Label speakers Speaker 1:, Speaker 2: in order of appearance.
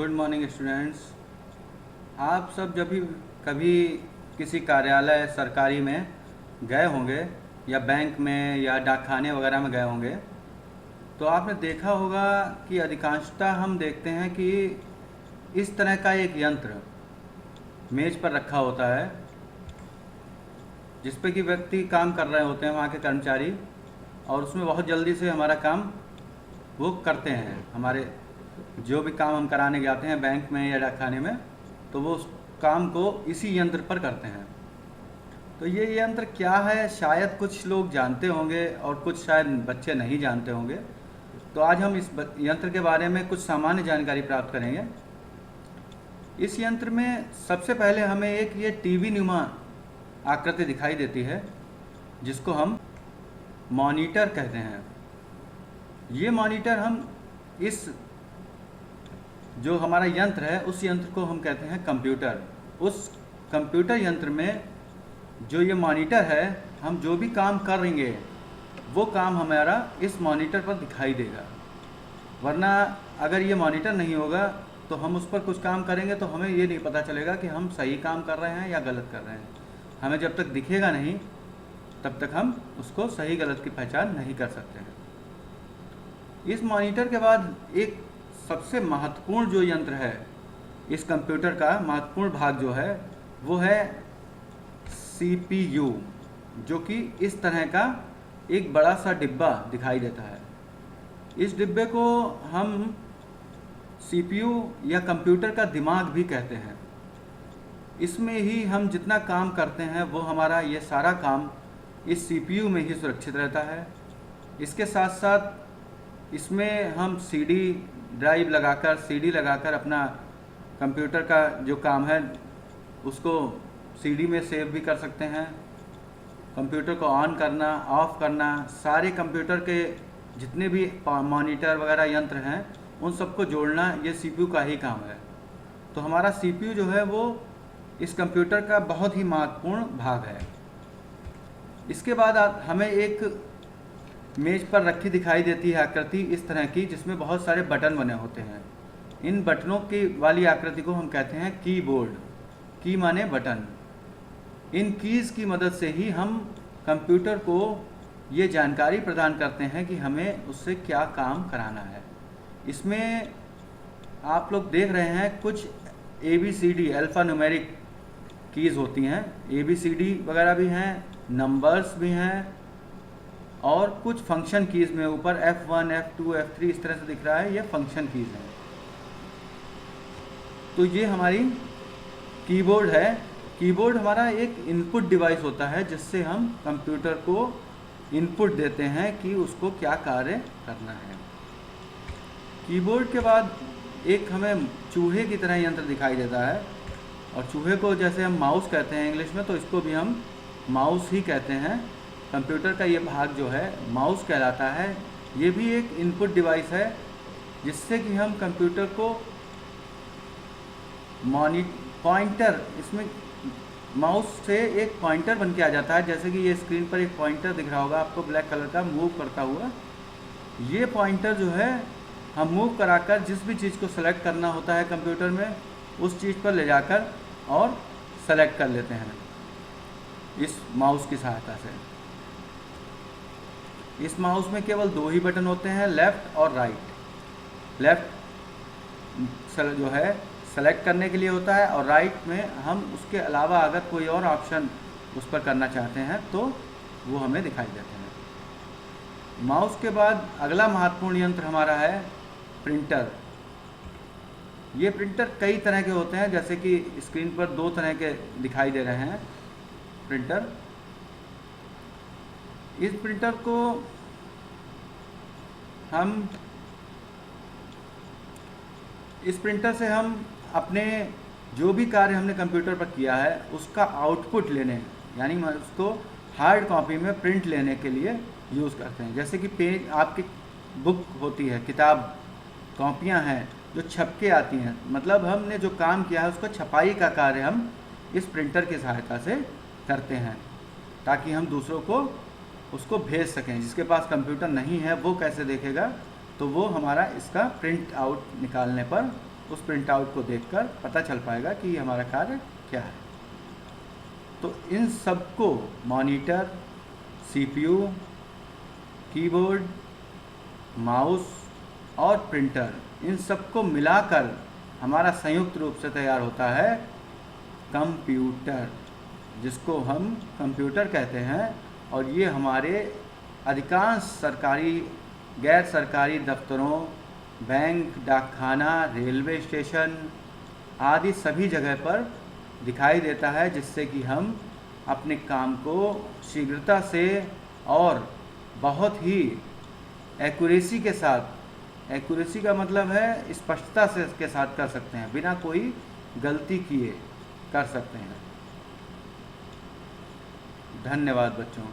Speaker 1: Good morning students. आप सब जब भी कभी किसी कार्यालय सरकारी में गए होंगे या बैंक में या डाकखाने वगैरह में गए होंगे तो आपने देखा होगा कि अधिकांशतः हम देखते हैं कि इस तरह का एक यंत्र मेज़ पर रखा होता है जिस पे कि व्यक्ति काम कर रहे होते हैं, वहाँ के कर्मचारी, और उसमें बहुत जल्दी से हमारा काम वो करते हैं। हमारे जो भी काम हम कराने जाते हैं बैंक में या डाकखाने में, तो वो उस काम को इसी यंत्र पर करते हैं। तो ये यंत्र क्या है, शायद कुछ लोग जानते होंगे और कुछ शायद बच्चे नहीं जानते होंगे। तो आज हम इस यंत्र के बारे में कुछ सामान्य जानकारी प्राप्त करेंगे। इस यंत्र में सबसे पहले हमें एक ये टीवी नुमा आकृति दिखाई देती है जिसको हम मॉनिटर कहते हैं। ये मॉनिटर हम इस जो हमारा यंत्र है उस यंत्र को हम कहते हैं कंप्यूटर। उस कंप्यूटर यंत्र में जो ये मॉनिटर है, हम जो भी काम करेंगे वो काम हमारा इस मॉनिटर पर दिखाई देगा। वरना अगर ये मॉनिटर नहीं होगा तो हम उस पर कुछ काम करेंगे तो हमें ये नहीं पता चलेगा कि हम सही काम कर रहे हैं या गलत कर रहे हैं। हमें जब तक दिखेगा नहीं तब तक हम उसको सही गलत की पहचान नहीं कर सकते हैं। इस मॉनिटर के बाद एक सबसे महत्वपूर्ण जो यंत्र है, इस कंप्यूटर का महत्वपूर्ण भाग जो है वो है CPU, जो कि इस तरह का एक बड़ा सा डिब्बा दिखाई देता है। इस डिब्बे को हम CPU या कंप्यूटर का दिमाग भी कहते हैं। इसमें ही हम जितना काम करते हैं वो हमारा ये सारा काम इस CPU में ही सुरक्षित रहता है। इसके साथ साथ इसमें हम CD लगाकर अपना कंप्यूटर का जो काम है उसको CD में सेव भी कर सकते हैं। कंप्यूटर को ऑन करना, ऑफ करना, सारे कंप्यूटर के जितने भी मॉनिटर वगैरह यंत्र हैं उन सबको जोड़ना ये CPU का ही काम है। तो हमारा CPU जो है वो इस कंप्यूटर का बहुत ही महत्वपूर्ण भाग है। इसके बाद हमें एक मेज पर रखी दिखाई देती है आकृति इस तरह की, जिसमें बहुत सारे बटन बने होते हैं। इन बटनों की वाली आकृति को हम कहते हैं कीबोर्ड। की माने बटन। इन कीज़ की मदद से ही हम कंप्यूटर को ये जानकारी प्रदान करते हैं कि हमें उससे क्या काम कराना है। इसमें आप लोग देख रहे हैं कुछ ABCD अल्फ़ा न्यूमेरिक कीज़ होती हैं। ABCD वगैरह भी हैं, नंबर्स भी हैं और कुछ फंक्शन कीज़ में ऊपर F1, F2, F3 इस तरह से दिख रहा है, ये फंक्शन कीज़ हैं। तो ये हमारी कीबोर्ड है। कीबोर्ड हमारा एक इनपुट डिवाइस होता है जिससे हम कंप्यूटर को इनपुट देते हैं कि उसको क्या कार्य करना है। कीबोर्ड के बाद एक हमें चूहे की तरह यंत्र दिखाई देता है, और चूहे को जैसे हम माउस कहते हैं इंग्लिश में, तो इसको भी हम माउस ही कहते हैं। कंप्यूटर का ये भाग जो है माउस कहलाता है। ये भी एक इनपुट डिवाइस है जिससे कि हम कंप्यूटर को पॉइंटर, इसमें माउस से एक पॉइंटर बन के आ जाता है। जैसे कि ये स्क्रीन पर एक पॉइंटर दिख रहा होगा आपको ब्लैक कलर का मूव करता हुआ। ये पॉइंटर जो है हम मूव कराकर जिस भी चीज़ को सेलेक्ट करना होता है कंप्यूटर में उस चीज़ पर ले जाकर और सेलेक्ट कर लेते हैं इस माउस की सहायता से। इस माउस में केवल दो ही बटन होते हैं, लेफ़्ट और राइट। लेफ़्ट जो है सेलेक्ट करने के लिए होता है और राइट में हम उसके अलावा अगर कोई और ऑप्शन उस पर करना चाहते हैं तो वो हमें दिखाई देते हैं। माउस के बाद अगला महत्वपूर्ण यंत्र हमारा है प्रिंटर। ये प्रिंटर कई तरह के होते हैं, जैसे कि स्क्रीन पर दो तरह के दिखाई दे रहे हैं प्रिंटर। इस प्रिंटर को इस प्रिंटर से हम अपने जो भी कार्य हमने कंप्यूटर पर किया है उसका आउटपुट लेने, यानी उसको हार्ड कॉपी में प्रिंट लेने के लिए यूज़ करते हैं। जैसे कि पेज, आपकी बुक होती है, किताब, कॉपियाँ हैं जो छप के आती हैं, मतलब हमने जो काम किया है उसको छपाई का कार्य हम इस प्रिंटर की सहायता से करते हैं ताकि हम दूसरों को उसको भेज सकें। जिसके पास कंप्यूटर नहीं है वो कैसे देखेगा, तो वो हमारा इसका प्रिंट आउट निकालने पर उस प्रिंट आउट को देखकर पता चल पाएगा कि हमारा कार्य क्या है। तो इन सबको मॉनिटर, CPU, कीबोर्ड, माउस और प्रिंटर, इन सबको मिलाकर हमारा संयुक्त रूप से तैयार होता है कंप्यूटर, जिसको हम कंप्यूटर कहते हैं। और ये हमारे अधिकांश सरकारी, गैर सरकारी दफ्तरों, बैंक, डाकखाना, रेलवे स्टेशन आदि सभी जगह पर दिखाई देता है, जिससे कि हम अपने काम को शीघ्रता से और बहुत ही एक्यूरेसी के साथ, एक्यूरेसी का मतलब है स्पष्टता से के साथ कर सकते हैं, बिना कोई गलती किए कर सकते हैं। धन्यवाद बच्चों।